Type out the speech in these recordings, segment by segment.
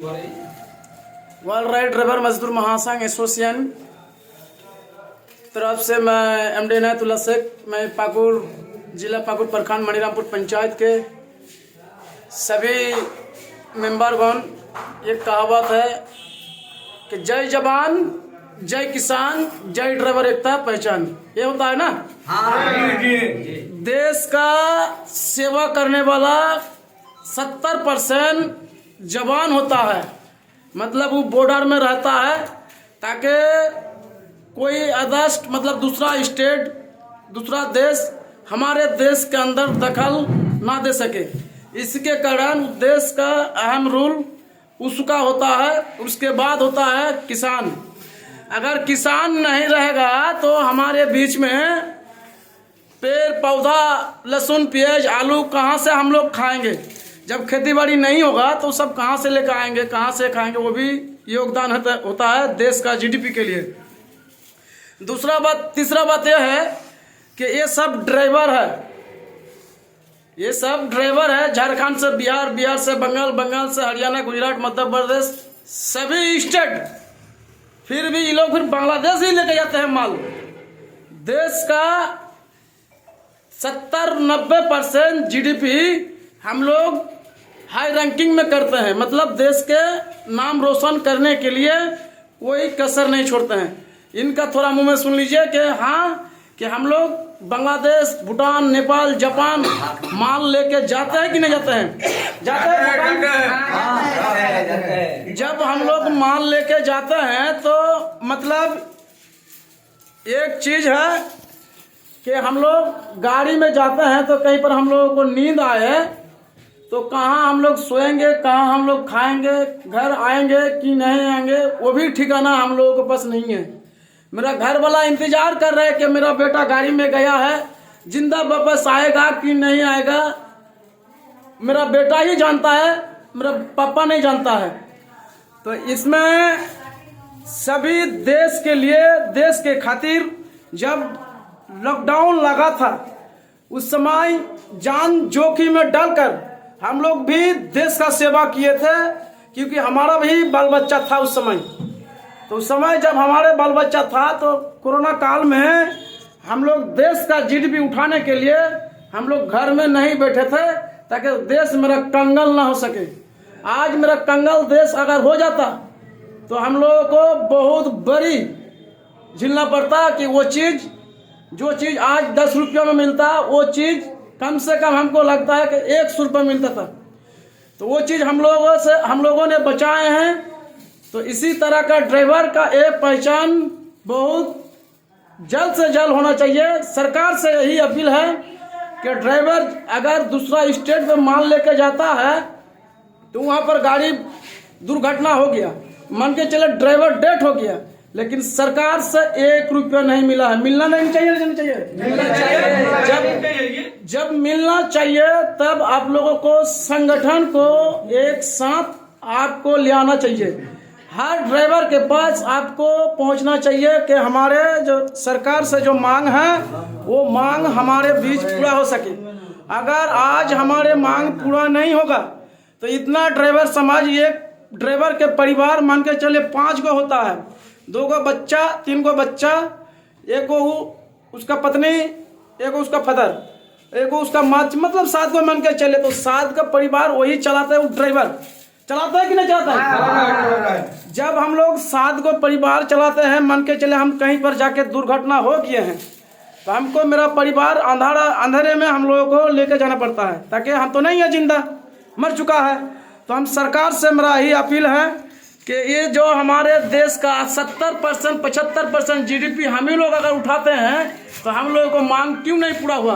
World ride driver मजदूर महासंघ association तरफ से मैं एमडी इनायतुल्लाह शेख, मैं पाकुड़ जिला पाकुड़ प्रखंड मणिरामपुर पंचायत के सभी मेंबरगण, ये कहावत है कि जय जवान जय किसान जय ड्राइवर एकता पहचान, ये होता है ना। देश का सेवा करने वाला 70% जवान होता है, मतलब वो बॉर्डर में रहता है ताकि कोई अदर्स मतलब दूसरा स्टेट दूसरा देश हमारे देश के अंदर दखल ना दे सके। इसके कारण देश का अहम रूल उसका होता है। उसके बाद होता है किसान। अगर किसान नहीं रहेगा तो हमारे बीच में पेड़ पौधा लहसुन प्याज आलू कहाँ से हम लोग खाएंगे। जब खेती बाड़ी नहीं होगा तो सब कहाँ से लेकर आएंगे, कहाँ से खाएंगे। वो भी योगदान होता है देश का जीडीपी के लिए। तीसरा बात यह है कि ये सब ड्राइवर है, ये सब ड्राइवर है झारखंड से बिहार, बिहार से बंगाल, बंगाल से हरियाणा, गुजरात, मध्य प्रदेश, सभी स्टेट। फिर भी ये लोग फिर बांग्लादेश ही लेके जाते हैं माल। देश का 70-90% जीडीपी हम लोग हाई रैंकिंग में करते हैं, मतलब देश के नाम रोशन करने के लिए कोई कसर नहीं छोड़ते हैं। इनका थोड़ा मुंह में सुन लीजिए कि हाँ कि हम लोग बांग्लादेश, भूटान, नेपाल, जापान माल लेके जाते हैं कि नहीं जाते हैं? जाते हैं। जब हम लोग माल लेके जाते हैं तो मतलब एक चीज है कि हम लोग गाड़ी में जाते हैं तो कहीं पर हम लोगों को नींद आए तो कहाँ हम लोग सोएंगे, कहाँ हम लोग खाएंगे, घर आएंगे कि नहीं आएंगे, वो भी ठिकाना हम लोगों के पास नहीं है। मेरा घर वाला इंतजार कर रहा है कि मेरा बेटा गाड़ी में गया है, जिंदा वापस आएगा कि नहीं आएगा, मेरा बेटा ही जानता है, मेरा पापा नहीं जानता है। तो इसमें सभी देश के लिए, देश के खातिर जब लॉकडाउन लगा था उस समय जान जोखिम में डालकर हम लोग भी देश का सेवा किए थे, क्योंकि हमारा भी बाल बच्चा था उस समय। तो उस समय जब हमारे बाल बच्चा था तो कोरोना काल में हम लोग देश का जीडीपी उठाने के लिए हम लोग घर में नहीं बैठे थे ताकि देश मेरा कंगाल ना हो सके। आज मेरा कंगाल देश अगर हो जाता तो हम लोगों को बहुत बड़ी झेलना पड़ता कि वो चीज़, जो चीज़ आज 10 रुपये में मिलता वो चीज़ कम से कम हमको लगता है कि 100 रुपये मिलता था। तो वो चीज़ हम लोगों ने बचाए हैं। तो इसी तरह का ड्राइवर का एक पहचान बहुत जल्द से जल्द होना चाहिए। सरकार से यही अपील है कि ड्राइवर अगर दूसरा स्टेट में माल लेके जाता है तो वहाँ पर गाड़ी दुर्घटना हो गया, मान के चले ड्राइवर डेथ हो गया, लेकिन सरकार से 1 रुपया नहीं मिला है। मिलना नहीं चाहिए, नहीं चाहिए, मिलना चाहिए। जब मिलना चाहिए तब आप लोगों को संगठन को एक साथ आपको ले आना चाहिए। हर ड्राइवर के पास आपको पहुंचना चाहिए कि हमारे जो सरकार से जो मांग है वो मांग हमारे बीच पूरा हो सके। अगर आज हमारे मांग पूरा नहीं होगा तो इतना ड्राइवर समाज, एक ड्राइवर के परिवार मान के चले 5 गो होता है, 2 गो बच्चा, 3 गो बच्चा, 1 गो उसका पत्नी, 1 गो उसका फादर, 1 गो उसका माँ, मतलब 7 गो मान के चले तो 7 का परिवार वही चलाता है। वो ड्राइवर चलाता है कि नहीं चलाता है? जब हम लोग 7 गो परिवार चलाते हैं, मान के चले हम कहीं पर जाके दुर्घटना हो गए हैं तो हमको, मेरा परिवार अंधेरे में हम लोगों को लेके जाना पड़ता है, ताकि हम तो नहीं है, जिंदा मर चुका है। तो हम सरकार से मेरा यही अपील है कि ये जो हमारे देश का 70% 75% जीडीपी हम ही लोग अगर उठाते हैं तो हम लोगों को मांग क्यों नहीं पूरा हुआ?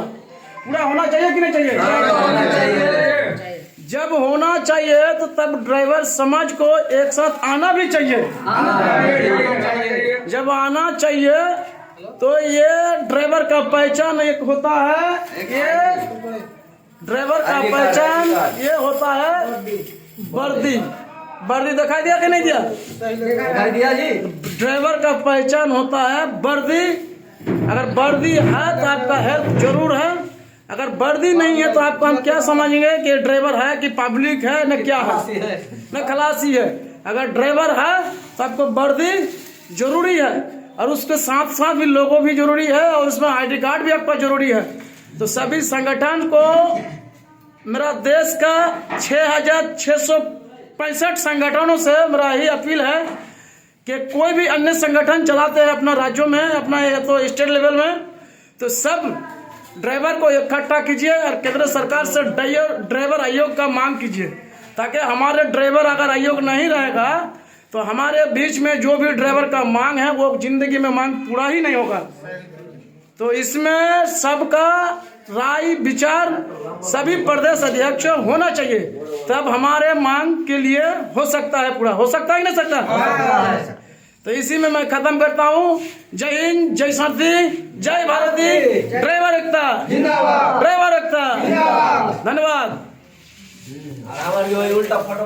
पूरा होना चाहिए कि नहीं चाहिए? होना चाहिए। जब होना चाहिए तो तब ड्राइवर समाज को एक साथ आना भी चाहिए। जब आना चाहिए तो ये ड्राइवर का पहचान एक होता है, ये ड्राइवर का पहचान ये होता है वर्दी। वर्दी दिखाई दिया कि नहीं दिया? दिखाई दिया जी। ड्राइवर का पहचान होता है वर्दी। अगर वर्दी है तो आपका हेल्प जरूर है, अगर वर्दी नहीं है तो आपको हम क्या समझेंगे कि ड्राइवर है कि पब्लिक है न क्या है, न खलासी है। अगर ड्राइवर है तो आपको वर्दी जरूरी है और उसके साथ साथ भी लोगो भी जरूरी है और उसमें ID कार्ड भी आपका जरूरी है। तो सभी संगठन को मेरा देश का 6,665 संगठनों से मेरा यही अपील है कि कोई भी अन्य संगठन चलाते हैं अपना राज्यों में, अपना या तो स्टेट लेवल में, तो सब ड्राइवर को इकट्ठा कीजिए और केंद्र सरकार से ड्राइवर आयोग का मांग कीजिए, ताकि हमारे ड्राइवर अगर आयोग नहीं रहेगा तो हमारे बीच में जो भी ड्राइवर का मांग है वो जिंदगी में मांग पूरा ही नहीं होगा। तो इसमें सबका राय विचार सभी प्रदेश अध्यक्ष होना चाहिए, तब हमारे मांग के लिए हो सकता है, पूरा हो सकता है नहीं सकता। तो इसी में मैं खत्म करता हूँ। जय हिंद, जय शांति, जय भारती, ड्राइवर एकता, ड्राइवर एकता, धन्यवाद।